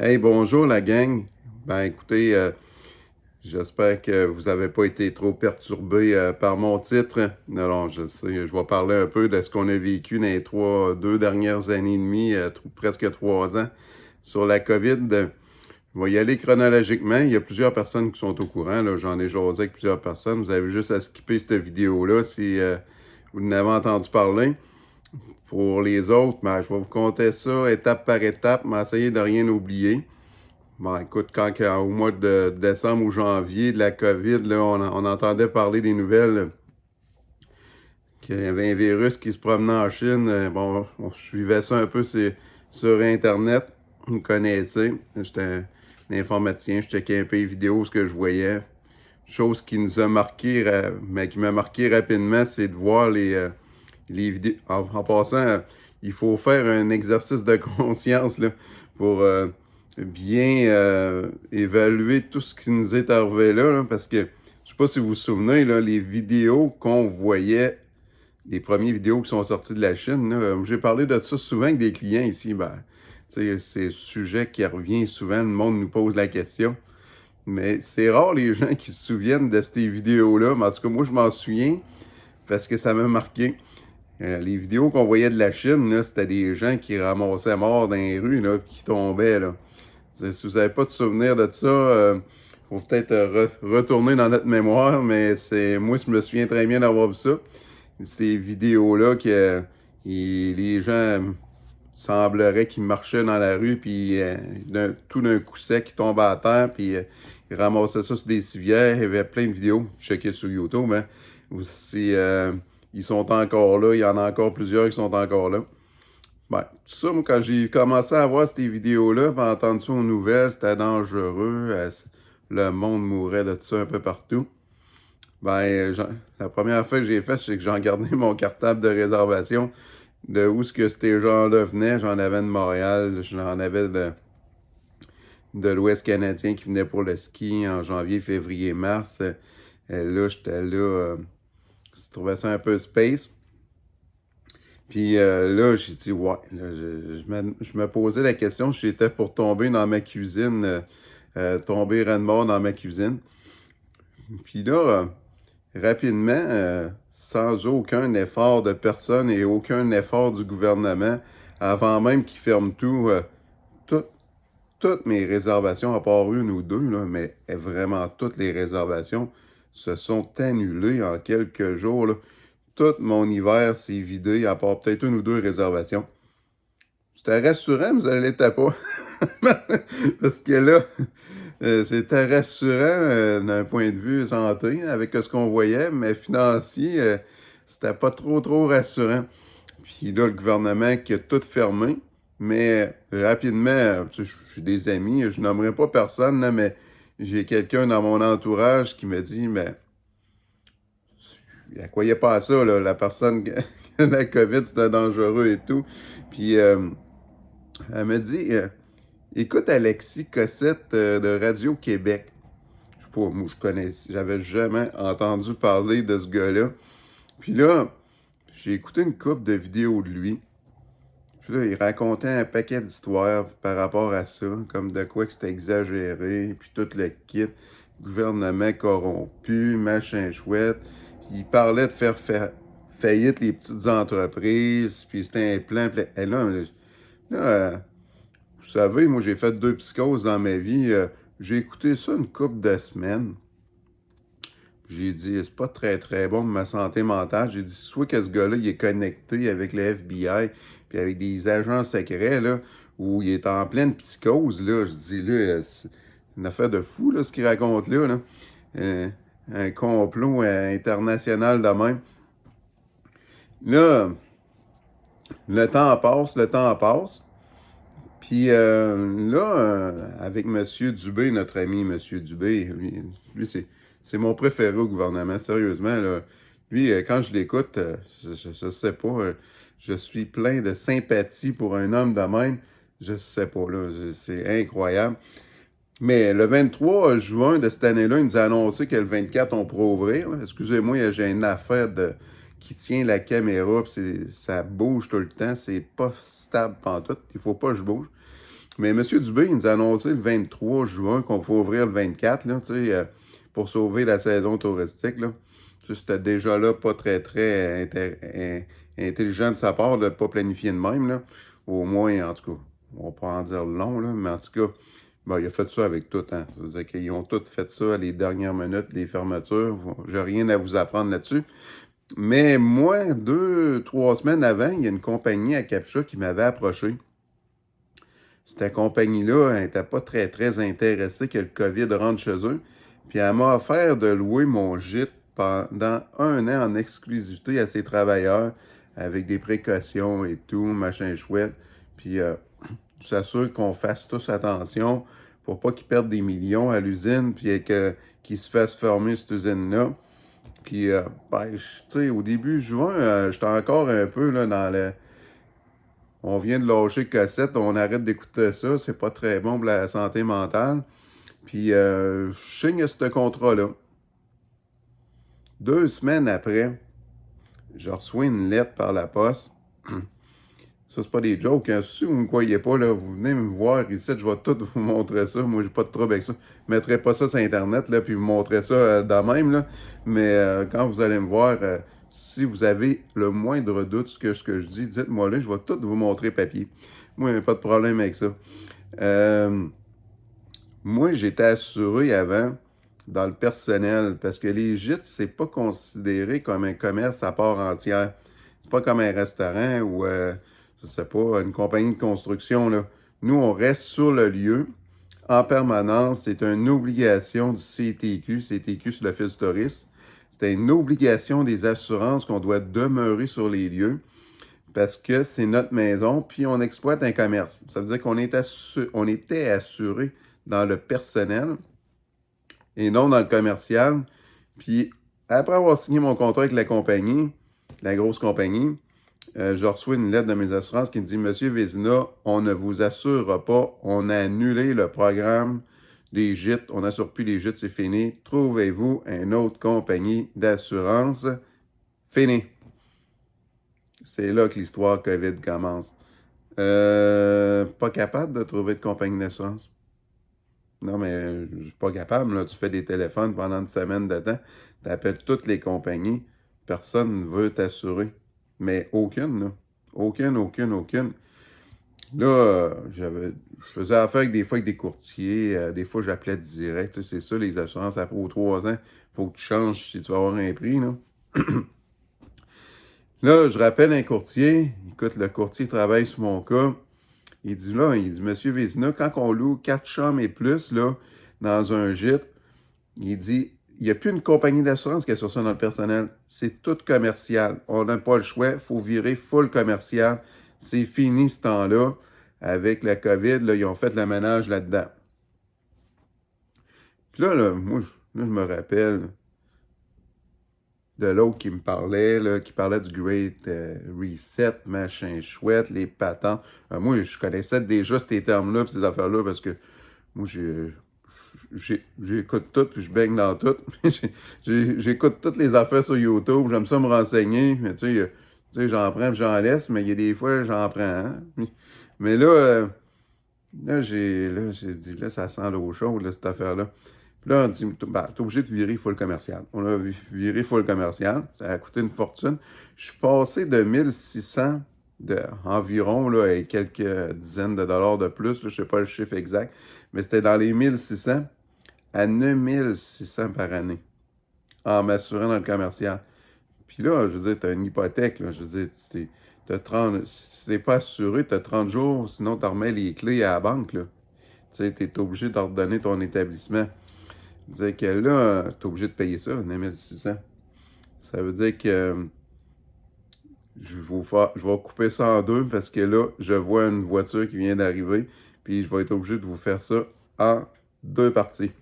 Hey, bonjour la gang. Écoutez, j'espère que vous n'avez pas été trop perturbés par mon titre. Non, non, je sais, je vais parler un peu de ce qu'on a vécu dans les deux dernières années et demie, presque 3 ans, sur la COVID. Je vais y aller chronologiquement. Il y a plusieurs personnes qui sont au courant. Là. J'en ai jasé avec plusieurs personnes. Vous avez juste à skipper cette vidéo-là si vous n'avez entendu parler. Pour les autres, je vais vous compter ça étape par étape, mais essayer de rien oublier. Écoute, au mois de décembre ou janvier de la COVID, là, on entendait parler des nouvelles qu'il y avait un virus qui se promenait en Chine. On suivait ça un peu sur Internet. Vous me connaissez. J'étais un informaticien, je checkais un peu les vidéos, ce que je voyais. Chose qui nous a marqué, mais qui m'a marqué rapidement, c'est de voir les vidéos. En passant, il faut faire un exercice de conscience là, pour bien évaluer tout ce qui nous est arrivé là, parce que je sais pas si vous vous souvenez, là, les vidéos qu'on voyait, les premières vidéos qui sont sorties de la Chine, là, j'ai parlé de ça souvent avec des clients ici. C'est un sujet qui revient souvent, le monde nous pose la question. Mais c'est rare les gens qui se souviennent de ces vidéos-là. Mais en tout cas, moi, je m'en souviens parce que ça m'a marqué. Les vidéos qu'on voyait de la Chine, là, c'était des gens qui ramassaient morts dans les rues, là, qui tombaient. Là. Si vous n'avez pas de souvenir de ça, faut peut-être retourner dans notre mémoire, mais moi, je me souviens très bien d'avoir vu ça. Ces vidéos-là que les gens semblerait qu'ils marchaient dans la rue, puis tout d'un coup sec, ils tombaient à terre, puis ils ramassaient ça sur des civières. Il y avait plein de vidéos. Je checkais sur YouTube, hein. Ils sont encore là. Il y en a encore plusieurs qui sont encore là. Tout ça, moi, quand j'ai commencé à voir ces vidéos-là, puis à entendre ça aux nouvelles, c'était dangereux. Le monde mourait de tout ça un peu partout. La première fois que j'ai fait, c'est que j'ai regardé mon cartable de réservation de où ce que ces gens-là venaient. J'en avais de Montréal, j'en avais de l'Ouest canadien qui venait pour le ski en janvier, février, mars. Là, j'étais là, je trouvais ça un peu space. Puis là, j'ai dit, ouais, là, je me posais la question si j'étais pour tomber dans ma cuisine, tomber raide mort dans ma cuisine. Puis là, rapidement, sans aucun effort de personne et aucun effort du gouvernement, avant même qu'ils ferment tout, toutes mes réservations, à part une ou deux, là, mais vraiment toutes les réservations se sont annulées en quelques jours. Là. Tout mon hiver s'est vidé, à part peut-être une ou deux réservations. C'était rassurant, mais ça l'était pas. Parce que là, c'était rassurant d'un point de vue santé, avec ce qu'on voyait, mais financier, c'était pas trop rassurant. Puis là, le gouvernement qui a tout fermé, mais rapidement, j'ai des amis, je nommerai pas personne, là, mais j'ai quelqu'un dans mon entourage qui me dit, mais elle croyait pas à ça, là, la personne, la COVID, c'était dangereux et tout. Puis elle me dit, écoute Alexis Cossette de Radio-Québec. Je sais pas, moi je connais, j'avais jamais entendu parler de ce gars-là. Puis là, j'ai écouté une couple de vidéos de lui. Puis là, il racontait un paquet d'histoires par rapport à ça, comme de quoi que c'était exagéré, puis tout le kit, gouvernement corrompu, machin chouette. Puis il parlait de faire faillite les petites entreprises, puis c'était un plan. Et vous savez, moi j'ai fait 2 psychoses dans ma vie. J'ai écouté ça une couple de semaines. J'ai dit, c'est pas très bon pour ma santé mentale. J'ai dit, soit que ce gars-là, il est connecté avec le FBI, puis avec des agents secrets, là, où il est en pleine psychose, là. Je dis, là, c'est une affaire de fou, là, ce qu'il raconte là, là. Un complot international de même. Là, le temps passe. Puis là, avec M. Dubé, notre ami M. Dubé, lui c'est mon préféré au gouvernement, sérieusement. Là. Lui, quand je l'écoute, je sais pas, je suis plein de sympathie pour un homme de même. Je sais pas, là, c'est incroyable. Mais le 23 juin de cette année-là, il nous a annoncé que le 24, on pourra ouvrir. Là. Excusez-moi, j'ai une affaire qui tient la caméra, puis ça bouge tout le temps. C'est pas stable pantoute. Il faut pas que je bouge. Mais M. Dubé, il nous a annoncé le 23 juin qu'on pouvait ouvrir le 24, là, pour sauver la saison touristique. Là. C'était déjà là pas très intelligent de sa part de ne pas planifier de même. Là. Au moins, en tout cas, on va pas en dire long, là, mais en tout cas, ben, il a fait ça avec tout. Hein. C'est-à-dire qu'ils ont tous fait ça à les dernières minutes des fermetures. J'ai rien à vous apprendre là-dessus. Mais moi, 2, 3 semaines avant, il y a une compagnie à Captcha qui m'avait approché. Cette compagnie-là n'était pas très intéressée que le COVID rentre chez eux. Puis elle m'a offert de louer mon gîte pendant 1 an en exclusivité à ses travailleurs, avec des précautions et tout, machin chouette. Puis je s'assure qu'on fasse tous attention pour pas qu'ils perdent des millions à l'usine, puis qu'ils se fassent fermer cette usine-là. Puis, ben, tu sais, au début juin, j'étais encore un peu là, dans le... On vient de lâcher cassette, on arrête d'écouter ça, c'est pas très bon pour la santé mentale. Puis, je signe ce contrat-là. 2 semaines après, je reçois une lettre par la poste. Ça, c'est pas des jokes. Hein. Si vous ne me croyez pas, là, vous venez me voir ici, je vais tout vous montrer ça. Moi, j'ai pas de trouble avec ça. Je mettrai pas ça sur Internet, là, puis vous montrer ça de même, là. Mais quand vous allez me voir, si vous avez le moindre doute sur ce que je dis, dites-moi là, je vais tout vous montrer papier. Moi, pas de problème avec ça. Moi, j'étais assuré avant dans le personnel, parce que les gîtes, c'est pas considéré comme un commerce à part entière. C'est pas comme un restaurant ou, je sais pas, une compagnie de construction, là. Nous, on reste sur le lieu en permanence. C'est une obligation du CTQ. CTQ, c'est l'Office du tourisme. C'est une obligation des assurances qu'on doit demeurer sur les lieux parce que c'est notre maison, puis on exploite un commerce. Ça veut dire qu'on était assuré dans le personnel et non dans le commercial. Puis après avoir signé mon contrat avec la compagnie, la grosse compagnie, je reçois une lettre de mes assurances qui me dit « Monsieur Vézina, on ne vous assurera pas, on a annulé le programme des gîtes, on n'assure plus les gîtes, c'est fini. Trouvez-vous une autre compagnie d'assurance. Fini. » C'est là que l'histoire COVID commence. Pas capable de trouver de compagnie d'assurance? Non, mais je suis pas capable. Là. Tu fais des téléphones pendant une semaine de temps, tu appelles toutes les compagnies, personne ne veut t'assurer. Mais aucune, là. Aucune. Là, je faisais affaire avec des courtiers. Des fois, j'appelais direct. Tu sais, c'est ça, les assurances. Après 3 ans, il faut que tu changes si tu vas avoir un prix. Là, là je rappelle un courtier. Écoute, le courtier travaille sur mon cas. Il dit, Monsieur Vézina, quand on loue 4 chambres et plus, là, dans un gîte, il dit, il n'y a plus une compagnie d'assurance qui est sur ça dans le personnel. C'est tout commercial. On n'a pas le choix. Il faut virer full commercial. C'est fini ce temps-là. Avec la COVID, là, ils ont fait le ménage là-dedans. Puis là, moi, je me rappelle de l'autre qui me parlait, là, qui parlait du Great Reset, machin chouette, les patents. Moi, je connaissais déjà ces termes-là, ces affaires-là, parce que moi, j'écoute tout, puis je baigne dans tout. J'écoute toutes les affaires sur YouTube, j'aime ça me renseigner, mais tu sais, j'en prends puis j'en laisse, mais il y a des fois, j'en prends. Hein? Mais là, j'ai dit, là, ça sent l'eau chaude, là, cette affaire-là. Puis là, on dit, t'es obligé de virer full commercial. On a viré full commercial, ça a coûté une fortune. Je suis passé de 1600 environ, là, et quelques dizaines de dollars de plus, là, je ne sais pas le chiffre exact, mais c'était dans les 1600 à 9600 par année en m'assurant dans le commercial. Puis là, je veux dire, tu as une hypothèque, là, je veux dire, si c'est pas assuré, tu as 30 jours, sinon tu remets les clés à la banque, là. Tu sais, tu es obligé d'ordonner ton établissement. Dire que là, tu es obligé de payer ça, 9600. Ça veut dire que je vais couper ça en deux parce que là, je vois une voiture qui vient d'arriver, puis je vais être obligé de vous faire ça en 2 parties.